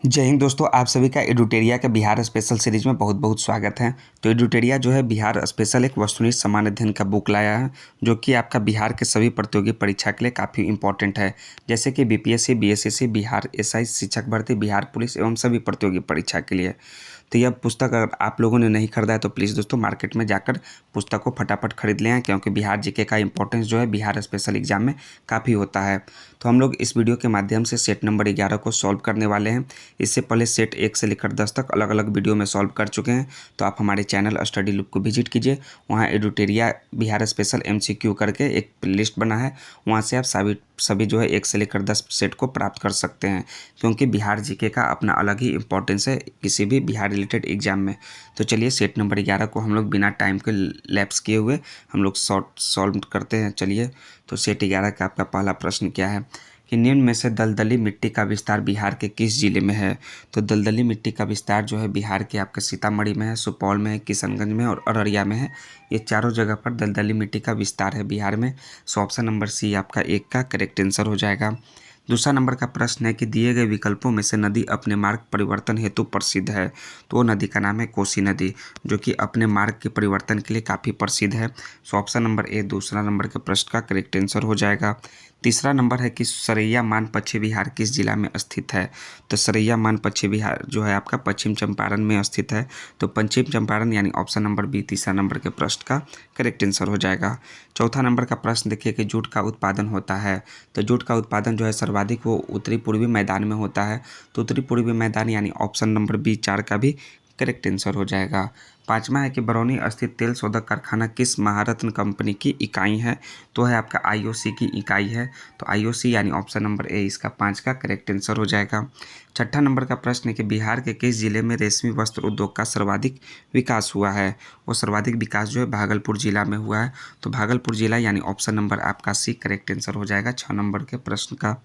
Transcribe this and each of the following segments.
जय हिंद दोस्तों, आप सभी का एडुटेरिया के बिहार स्पेशल सीरीज में बहुत बहुत स्वागत है। तो एडुटेरिया जो है बिहार स्पेशल एक वस्तुनिष्ठ सामान्य अध्ययन का बुक लाया है, जो कि आपका बिहार के सभी प्रतियोगी परीक्षा के लिए काफ़ी इंपॉर्टेंट है। जैसे कि बीपीएससी, बीएसएससी, बिहार एसआई, शिक्षक भर्ती, बिहार पुलिस एवं सभी प्रतियोगी परीक्षा के लिए। तो यह पुस्तक अगर आप लोगों ने नहीं खरीदा है तो प्लीज़ दोस्तों मार्केट में जाकर पुस्तक को फटाफट खरीद लें, क्योंकि बिहार जीके का इंपॉर्टेंस जो है बिहार स्पेशल एग्जाम में काफ़ी होता है। तो हम लोग इस वीडियो के माध्यम से सेट नंबर 11 को सॉल्व करने वाले हैं। इससे पहले सेट 1 से लेकर 10 तक अलग अलग वीडियो में सॉल्व कर चुके हैं। तो आप हमारे चैनल स्टडी लूप को विजिट कीजिए, वहाँ एडुटेरिया बिहार स्पेशल एमसीक्यू करके एक लिस्ट बना है, वहाँ से आप सभी जो है 1 से लेकर 10 सेट को प्राप्त कर सकते हैं, क्योंकि बिहार जीके का अपना अलग ही इंपॉर्टेंस है किसी भी बिहार रिलेटेड एग्जाम में। तो चलिए सेट नंबर 11 को हम लोग बिना टाइम के लैप्स किए हुए हम लोग सॉल्व करते हैं। चलिए, तो सेट 11 का आपका पहला प्रश्न क्या है कि निम्न में से दलदली मिट्टी का विस्तार बिहार के किस जिले में है। तो दलदली मिट्टी का विस्तार जो है बिहार के आपके सीतामढ़ी में है, सुपौल में है, किशनगंज में और अररिया में है। ये चारों जगह पर दलदली मिट्टी का विस्तार है बिहार में। सो ऑप्शन नंबर सी आपका 1 का करेक्ट आंसर हो जाएगा। दूसरा नंबर का प्रश्न है कि दिए गए विकल्पों में से नदी अपने मार्ग परिवर्तन हेतु प्रसिद्ध है। तो वो नदी का नाम है कोसी नदी, जो कि अपने मार्ग के परिवर्तन के लिए काफ़ी प्रसिद्ध है। सो ऑप्शन नंबर ए दूसरा नंबर के प्रश्न का करेक्ट आंसर हो जाएगा। तीसरा नंबर है कि सरैया मान पश्चिम बिहार किस जिला में स्थित है। तो सरैया मान पश्चिम बिहार जो है आपका पश्चिम चंपारण में स्थित है। तो पश्चिम चंपारण यानी ऑप्शन नंबर बी तीसरा नंबर के प्रश्न का करेक्ट आंसर हो जाएगा। चौथा नंबर का प्रश्न देखिए कि जूट का उत्पादन होता है। तो जूट का उत्पादन जो है सर्वाधिक वो उत्तरी पूर्वी मैदान में होता है। तो उत्तरी पूर्वी मैदान यानी ऑप्शन नंबर बी 4 का भी करेक्ट आंसर हो जाएगा। पाँचवा है कि बरौनी स्थित तेल शोधक कारखाना किस महारत्न कंपनी की इकाई है। तो है आपका आईओसी की इकाई है। तो आईओसी यानी ऑप्शन नंबर ए इसका 5 का करेक्ट आंसर हो जाएगा। छठा नंबर का प्रश्न है कि बिहार के किस जिले में रेशमी वस्त्र उद्योग का सर्वाधिक विकास हुआ है। वो सर्वाधिक विकास जो है भागलपुर जिला में हुआ है। तो भागलपुर जिला यानी ऑप्शन नंबर आपका सी करेक्ट आंसर हो जाएगा 6 नंबर के प्रश्न का।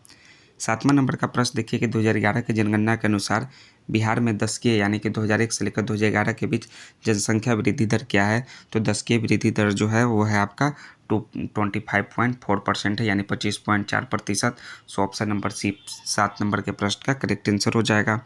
सातवां नंबर का प्रश्न देखिए कि 2011 की जनगणना के अनुसार बिहार में दशकीय यानी कि 2001 से लेकर 2011 के बीच जनसंख्या वृद्धि दर क्या है। तो दशकीय वृद्धि दर जो है वो है आपका 25.4% है, यानी 25.4%। So option number C 7 number के प्रश्न का करेक्ट आंसर हो जाएगा।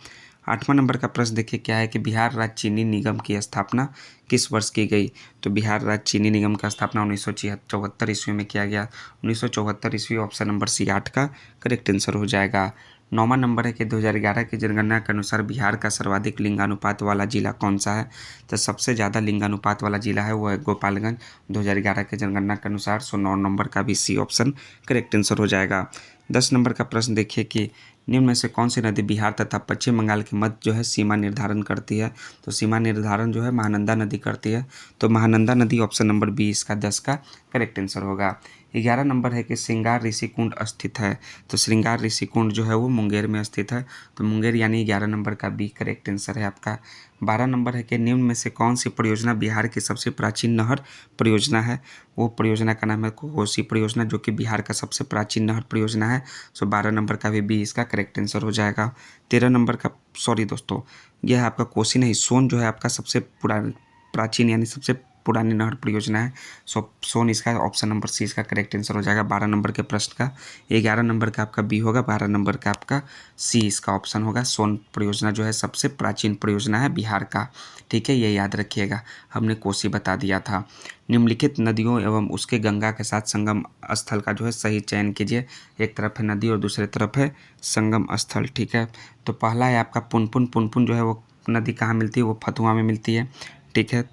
आठवां नंबर का प्रश्न देखिए क्या है कि बिहार राज्य चीनी निगम की स्थापना किस वर्ष की गई। तो बिहार राज्य चीनी निगम का स्थापना 1974 ईस्वी में किया गया। 1974 ईस्वी ऑप्शन नंबर सी 8 का करेक्ट आंसर हो जाएगा। नौवां नंबर है कि 2011 की जनगणना के अनुसार बिहार का सर्वाधिक लिंगानुपात वाला जिला कौन सा है। तो सबसे ज़्यादा लिंगानुपात वाला जिला है वो है गोपालगंज 2011 की जनगणना के अनुसार। सो 9 नंबर का भी सी ऑप्शन करेक्ट आंसर हो जाएगा। 10 नंबर का प्रश्न देखिए कि निम्न में से कौन सी नदी बिहार तथा पश्चिम बंगाल के मध्य जो है सीमा निर्धारण करती है। तो सीमा निर्धारण जो है महानंदा नदी करती है। तो महानंदा नदी ऑप्शन नंबर बी इसका 10 का करेक्ट आंसर होगा। 11 नंबर है कि श्रृंगार ऋषि कुंड स्थित है। तो श्रृंगार ऋषि कुंड जो है वो मुंगेर में स्थित है। तो मुंगेर यानी 11 नंबर का बी करेक्ट आंसर है आपका। 12 नंबर है कि निम्न में से कौन सी परियोजना बिहार की सबसे प्राचीन नहर परियोजना है। वो परियोजना का नाम है कोसी परियोजना, जो कि बिहार का सबसे प्राचीन नहर परियोजना है। सो 12 नंबर का भी बी इसका करेक्ट आंसर हो जाएगा। 13 नंबर का सॉरी दोस्तों, यह है आपका कोसी नहीं, सोन जो है आपका सबसे प्राचीन यानी सबसे पुरानी नहर परियोजना है। सो सोन इसका ऑप्शन नंबर सी इसका करेक्ट आंसर हो जाएगा 12 नंबर के प्रश्न का। 11 नंबर का आपका बी होगा, 12 नंबर का आपका सी इसका ऑप्शन होगा। सोन परियोजना जो है सबसे प्राचीन परियोजना है बिहार का। ठीक है, ये याद रखिएगा, हमने कोसी बता दिया था। निम्नलिखित नदियों एवं उसके गंगा के साथ संगम स्थल का जो है सही चयन कीजिए। एक तरफ है नदी और दूसरे तरफ है संगम स्थल। ठीक है, तो पहला है आपका पुनपुन। पुनपुन जो है वो नदी कहाँ मिलती है, वो फतुहा में मिलती है। ठीक है,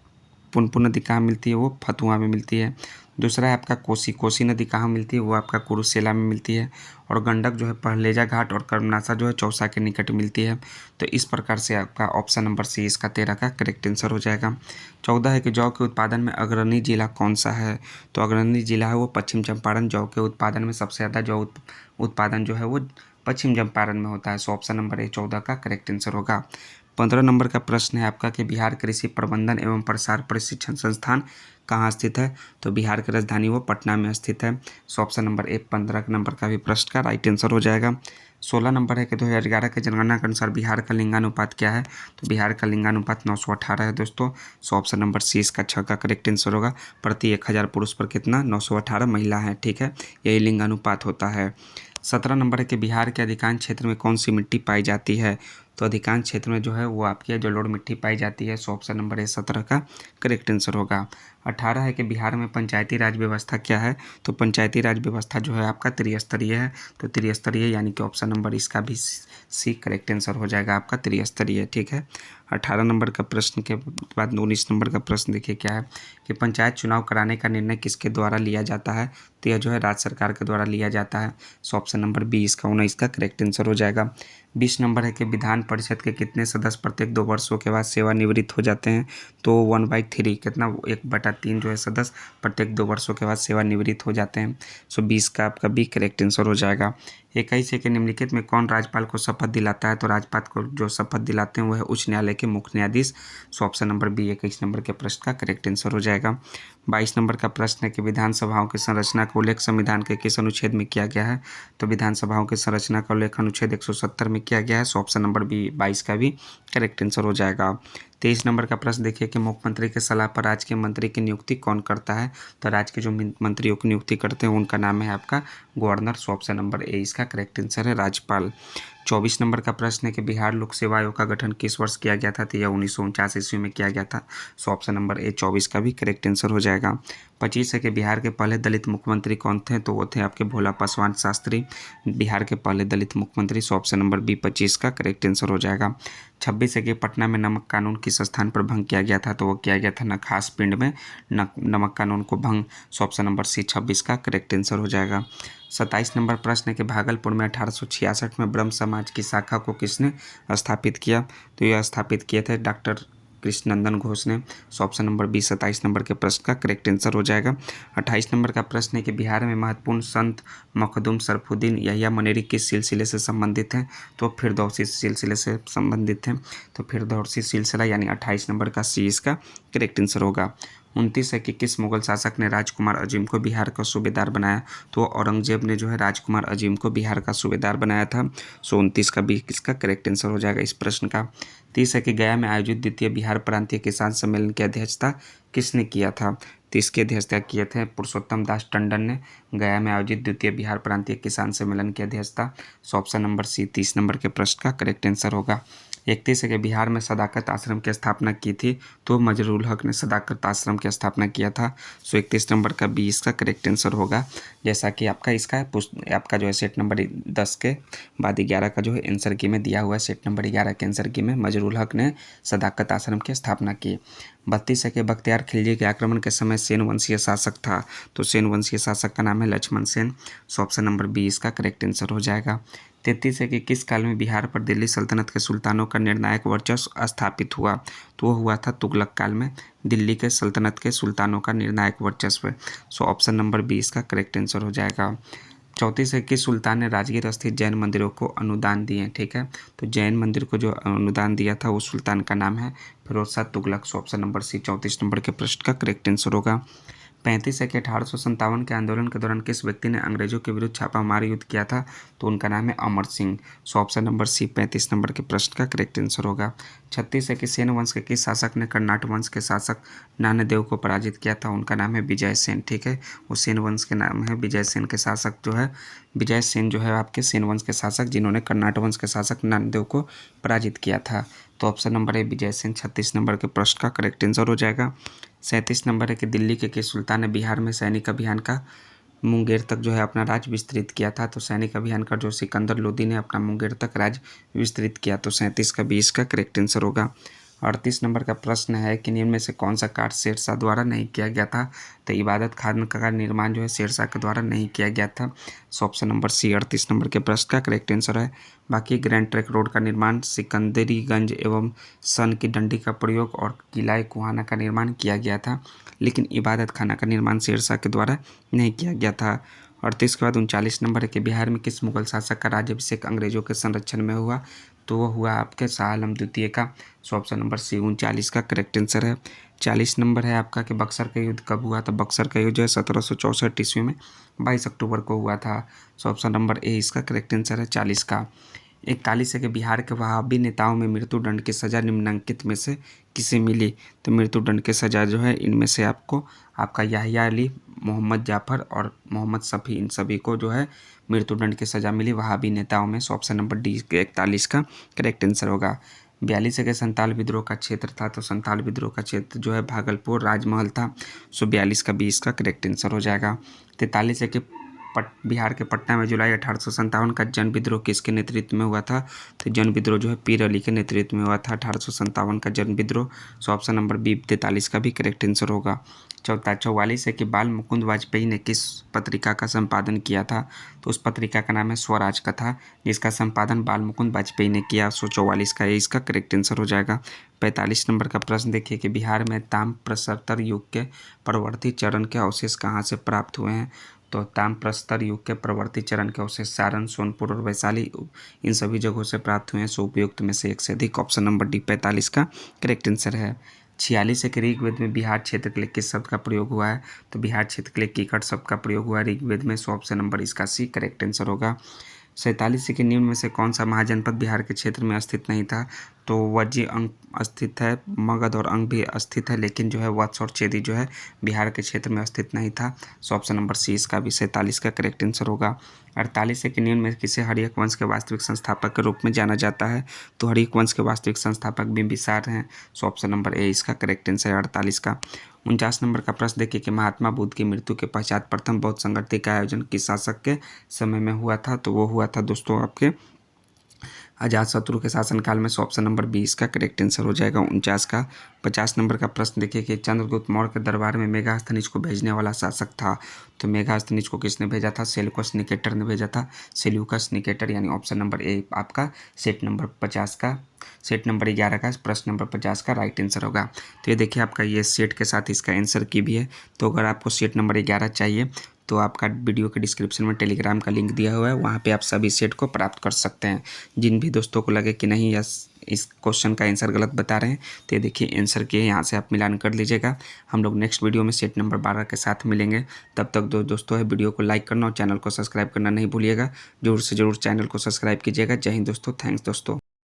पुनपुन नदी कहाँ मिलती है, वो फतुहा में मिलती है। दूसरा है आपका कोसी। कोसी नदी कहाँ मिलती है, वो आपका कुरुसेला में मिलती है। और गंडक जो है पहलेजा घाट और कर्मनासा जो है चौसा के निकट मिलती है। तो इस प्रकार से आपका ऑप्शन नंबर सी इसका 13 का करेक्ट आंसर हो जाएगा। 14 है कि जौ के उत्पादन में अग्रणी जिला कौन सा है। तो अग्रणी जिला है वो पश्चिम चंपारण। जौ के उत्पादन में सबसे ज़्यादा जौ उत्पादन जो है वो पश्चिम चंपारण में होता है। सो ऑप्शन नंबर ए 14 का करेक्ट आंसर होगा। 15 नंबर का प्रश्न है आपका कि बिहार कृषि प्रबंधन एवं प्रसार प्रशिक्षण संस्थान कहाँ स्थित है। तो बिहार की राजधानी वो पटना में स्थित है। सो ऑप्शन नंबर ए 15 नंबर का भी प्रश्न का राइट आंसर हो जाएगा। 16 नंबर है कि 2011 के जनगणना के अनुसार बिहार का लिंगानुपात क्या है। तो बिहार का लिंगानुपात 918 है दोस्तों। सो ऑप्शन नंबर सी इसका 6 का करेक्ट आंसर होगा। प्रति 1000 पुरुष पर कितना 918 महिला है। ठीक है, यही लिंगानुपात होता है। 17 नंबर है कि बिहार के अधिकांश क्षेत्र में कौन सी मिट्टी पाई जाती है। तो अधिकांश क्षेत्र में जो है वो आपकी जलोढ़ मिट्टी पाई जाती है। सो ऑप्शन नंबर ए 17 का करेक्ट आंसर होगा। 18 है कि बिहार में पंचायती राज व्यवस्था क्या है। तो पंचायती राज व्यवस्था जो है आपका त्रिस्तरीय है। तो त्रिस्तरीय यानी कि ऑप्शन नंबर इसका भी सी करेक्ट आंसर हो जाएगा आपका, त्रिस्तरीय। ठीक है। 18 नंबर का प्रश्न के बाद 19 नंबर का प्रश्न देखिए क्या है कि पंचायत चुनाव कराने का निर्णय किसके द्वारा लिया जाता है। तो यह जो है राज्य सरकार के द्वारा लिया जाता है। सो ऑप्शन नंबर बी इसका 19 का करेक्ट आंसर हो जाएगा। 20 नंबर है कि विधान परिषद के कितने सदस्य प्रत्येक 2 वर्षों के बाद सेवानिवृत्त हो जाते हैं। तो 1/3 कितना 1/3 जो है सदस्य प्रत्येक 2 वर्षों के बाद सेवानिवृत्त हो जाते हैं। सो 20 का आपका बी करेक्ट आंसर हो जाएगा। 21 है कि निम्नलिखित में कौन राज्यपाल को शपथ दिलाता है। तो राज्यपाल को जो शपथ दिलाते हैं वो है उच्च न्यायालय के मुख्य न्यायाधीश। So option number B 21 number के प्रश्न का करेक्ट आंसर हो जाएगा। 22 नंबर का प्रश्न है कि विधानसभाओं की संरचना का उल्लेख संविधान के किस अनुच्छेद में किया गया है। तो विधानसभाओं की संरचना का उल्लेख अनुच्छेद 170 में किया गया है। सो ऑप्शन नंबर बी 22 का भी करेक्ट आंसर हो जाएगा। 23 नंबर का प्रश्न देखिए कि मुख्यमंत्री के सलाह पर राज्य के मंत्री की नियुक्ति कौन करता है। तो राज्य के जो मंत्रियों की नियुक्ति करते हैं उनका नाम है आपका governor. So option number A इसका करेक्ट आंसर है राज्यपाल। 24 नंबर का प्रश्न है कि बिहार लोक सेवा आयोग का गठन किस वर्ष किया गया था। तो यह 1949 ईस्वी में किया गया था। सो ऑप्शन नंबर ए 24 का भी करेक्ट आंसर हो जाएगा। 25 है कि बिहार के पहले दलित मुख्यमंत्री कौन थे। तो वो थे आपके भोला पासवान शास्त्री, बिहार के पहले दलित मुख्यमंत्री। सो ऑप्शन नंबर बी 25 का करेक्ट आंसर हो जाएगा। 26 है कि पटना में नमक कानून किस स्थान पर भंग किया गया था। तो वो किया गया था नखास पिंड में नमक कानून को भंग। सो ऑप्शन नंबर सी 26 का करेक्ट आंसर हो जाएगा। 27 नंबर प्रश्न है कि भागलपुर में 1866 में ब्रह्म समाज की शाखा को किसने स्थापित किया। तो यह स्थापित किए थे डॉक्टर कृष्णनंदन घोष ने। So option number B 27 number के प्रश्न का करेक्ट आंसर हो जाएगा। 28 नंबर का प्रश्न है कि बिहार में महत्वपूर्ण संत मखदूम शरफुद्दीन यहिया मनेरी किस सिलसिले से संबंधित हैं। तो फिरदौसी सिलसिले से संबंधित हैं। तो फिरदौसी सिलसिला यानी 28 नंबर का सी इसका करेक्ट आंसर होगा। 29 है कि किस मुगल शासक ने राजकुमार अजीम को बिहार का सूबेदार बनाया। तो औरंगजेब ने जो है राजकुमार अजीम को बिहार का सूबेदार बनाया था। सो 29 का भी इसका करेक्ट आंसर हो जाएगा इस प्रश्न का। 30 है कि गया में आयोजित द्वितीय बिहार प्रांतीय किसान सम्मेलन की अध्यक्षता किसने किया था। तो इसकी अध्यक्षता किए थे पुरुषोत्तम दास टंडन ने। गया में आयोजित द्वितीय बिहार प्रांतीय किसान सम्मेलन की अध्यक्षता। So option number C 30 number के प्रश्न का करेक्ट आंसर होगा। 31 है कि बिहार में सदाकत आश्रम की स्थापना की थी। तो मजरूल हक ने सदाकत आश्रम की स्थापना किया था। सो 31 नंबर का बी इसका करेक्ट आंसर होगा। जैसा कि आपका इसका आपका जो है सेट नंबर 10 के बाद 11 का जो है आंसर की में दिया हुआ है। सेट नंबर 11 के आंसर की में मजरूल हक ने सदाकत आश्रम की स्थापना की। 32 है कि बख्तियार खिलजी के आक्रमण के समय सेन वंशीय शासक था। तो सेन वंशीय शासक का नाम है Lakshman Sen. So option number B इसका करेक्ट आंसर हो जाएगा। 33 है कि किस काल में बिहार पर दिल्ली सल्तनत के सुल्तानों का निर्णायक वर्चस्व स्थापित हुआ। तो वो हुआ था तुगलक काल में दिल्ली के सल्तनत के सुल्तानों का निर्णायक वर्चस्व। सो ऑप्शन नंबर बी इसका करेक्ट आंसर हो जाएगा। 34 है कि सुल्तान ने राजगीर स्थित जैन मंदिरों को अनुदान दिए। ठीक है। तो जैन मंदिर को जो अनुदान दिया था वो सुल्तान का नाम है Firoz Shah Tughlaq. So option number C 34 number के प्रश्न का करेक्ट आंसर होगा। 35 है कि 1857 के आंदोलन के दौरान किस व्यक्ति ने अंग्रेजों के विरुद्ध छापामार युद्ध किया था। तो उनका नाम है Amar Singh. So option number C 35 number के प्रश्न का करेक्ट आंसर होगा। 36 है कि सेन वंश के किस शासक ने कर्नाट वंश के शासक नान्यदेव को पराजित किया था। उनका नाम है विजय सेन। ठीक है। वो सेन वंश के नाम है विजय सेन के शासक जो है विजय सेन जो है आपके सेन वंश के शासक जिन्होंने कर्नाट वंश के शासक नान्यदेव को पराजित किया था। तो option number A Vijay Sen 36 number के प्रश्न का करेक्ट आंसर हो जाएगा। 37 नंबर है कि दिल्ली के किस सुल्तान ने बिहार में सैनिक अभियान का मुंगेर तक जो है अपना राज विस्तृत किया था। तो सैनिक अभियान का जो सिकंदर लोदी ने अपना मुंगेर तक राज विस्तृत किया। तो 37 का 20 का करेक्ट आंसर होगा। 38 नंबर का प्रश्न है कि निम्न में से कौन सा कार्य शेरशाह द्वारा नहीं किया गया था। तो इबादत खान का निर्माण जो है शेरशाह के द्वारा नहीं किया गया था। So option number C 38 number के प्रश्न का करेक्ट आंसर है। बाकी ग्रैंड ट्रैंक रोड का निर्माण सिकंदरीगंज एवं सन की डंडी का प्रयोग और किला कुहाना का निर्माण किया गया था। लेकिन इबादत खाना का निर्माण शेरशाह के द्वारा नहीं किया गया था। 38 के बाद 39 नंबर है कि बिहार में किस मुगल शासक का राज्याभिषेक अंग्रेजों के संरक्षण में हुआ। तो वो हुआ आपके शाह आलम द्वितीय का। सो ऑप्शन नंबर सी 39 का करेक्ट आंसर है। 40 नंबर है आपका कि बक्सर का युद्ध कब हुआ था। बक्सर का युद्ध जो है 1764 ईस्वी में 22 अक्टूबर को हुआ था। सो ऑप्शन नंबर ए इसका करेक्ट आंसर है 40 का। 41 है कि बिहार के वहाबी नेताओं में मृत्युदंड की सज़ा निम्नलिखित में से किसे मिली। तो मृत्युदंड की सज़ा जो है इनमें से आपको आपका याहिया अली, मोहम्मद जाफ़र और मोहम्मद शफी, इन सभी को जो है मृत्युदंड की सज़ा मिली वहाबी नेताओं में। सो ऑप्शन नंबर डी 41 का करेक्ट आंसर होगा। 42 है कि संताल विद्रोह का क्षेत्र था। तो संताल विद्रोह का क्षेत्र जो है भागलपुर राजमहल था। सो 42 का 20 का करेक्ट आंसर हो जाएगा। 43 है कि बिहार के पटना में जुलाई 1857 का जन विद्रोह किसके नेतृत्व में हुआ था। तो जन विद्रोह जो है पीर अली के नेतृत्व में हुआ था 1857 का जन विद्रोह। सो ऑप्शन नंबर बी 43 का भी करेक्ट आंसर होगा। 44 है कि बाल मुकुंद वाजपेयी ने किस पत्रिका का संपादन किया था। तो उस पत्रिका का नाम है स्वराज कथा, जिसका संपादन बाल मुकुंद वाजपेयी ने किया। सो 44 का इसका करेक्ट आंसर हो जाएगा। 45 नंबर का प्रश्न देखिए कि बिहार में ताम्रप्रस्तर युग के प्रवर्ती चरण के अवशेष कहाँ से प्राप्त हुए हैं। तो ताम्रप्रस्तर युग के प्रवर्ती चरण के अवशेष सारण, सोनपुर और वैशाली, इन सभी जगहों से प्राप्त हुए हैं। सो उपयुक्त में से एक से अधिक ऑप्शन नंबर डी 45 का करेक्ट आंसर है। 46 है कि ऋग्वेद में बिहार क्षेत्र के लिए किस शब्द का प्रयोग हुआ है। तो बिहार क्षेत्र के लिए कीकट शब्द का प्रयोग हुआ है ऋग्वेद में। सो ऑप्शन नंबर इसका सी करेक्ट आंसर होगा। 47 के निम्न में से कौन सा महाजनपद बिहार के क्षेत्र में स्थित नहीं था। तो वज्जी अंग स्थित है, मगध और अंग भी स्थित है, लेकिन जो है वत्स और चेदी जो है बिहार के क्षेत्र में स्थित नहीं था। सो ऑप्शन नंबर सी इसका भी 47 का करेक्ट आंसर होगा। 48 के निम्न में किसे हर्यक वंश के वास्तविक संस्थापक के रूप में जाना जाता है। तो हर्यक वंश के वास्तविक संस्थापक बिंबिसार हैं। सो ऑप्शन नंबर ए इसका करेक्ट आंसर है 48 का। 49 नंबर का प्रश्न देखिए कि महात्मा बुद्ध की मृत्यु के पश्चात प्रथम बौद्ध संगति का आयोजन किस शासक के समय में हुआ था। तो वो हुआ था दोस्तों आपके अजातशत्रु के शासनकाल में। सो ऑप्शन नंबर 20 का करेक्ट आंसर हो जाएगा 49 का। 50 नंबर का प्रश्न देखिए कि चंद्रगुप्त मौर्य के दरबार में मेगास्थनीज को भेजने वाला शासक था। तो मेगास्थनीज को किसने भेजा था। सेल्यूकस निकेटर ने भेजा था। सेल्यूकस निकेटर, यानी ऑप्शन नंबर ए आपका सेट नंबर 50 का, सेट नंबर 11 का प्रश्न नंबर 50 का राइट आंसर होगा। तो ये देखिए आपका ये सेट के साथ इसका आंसर की भी है। तो अगर आपको सेट नंबर 11 चाहिए तो आपका वीडियो के डिस्क्रिप्शन में टेलीग्राम का लिंक दिया हुआ है, वहाँ पे आप सभी सेट को प्राप्त कर सकते हैं। जिन भी दोस्तों को लगे कि नहीं इस क्वेश्चन का आंसर गलत बता रहे हैं, तो ये देखिए आंसर के यहाँ से आप मिलान कर लीजिएगा। हम लोग नेक्स्ट वीडियो में सेट नंबर 12 के साथ मिलेंगे। तब तक दोस्तों है वीडियो को लाइक करना और चैनल को सब्सक्राइब करना नहीं भूलिएगा। जरूर से जरूर चैनल को सब्सक्राइब कीजिएगा। जय हिंद दोस्तों, थैंक्स दोस्तों।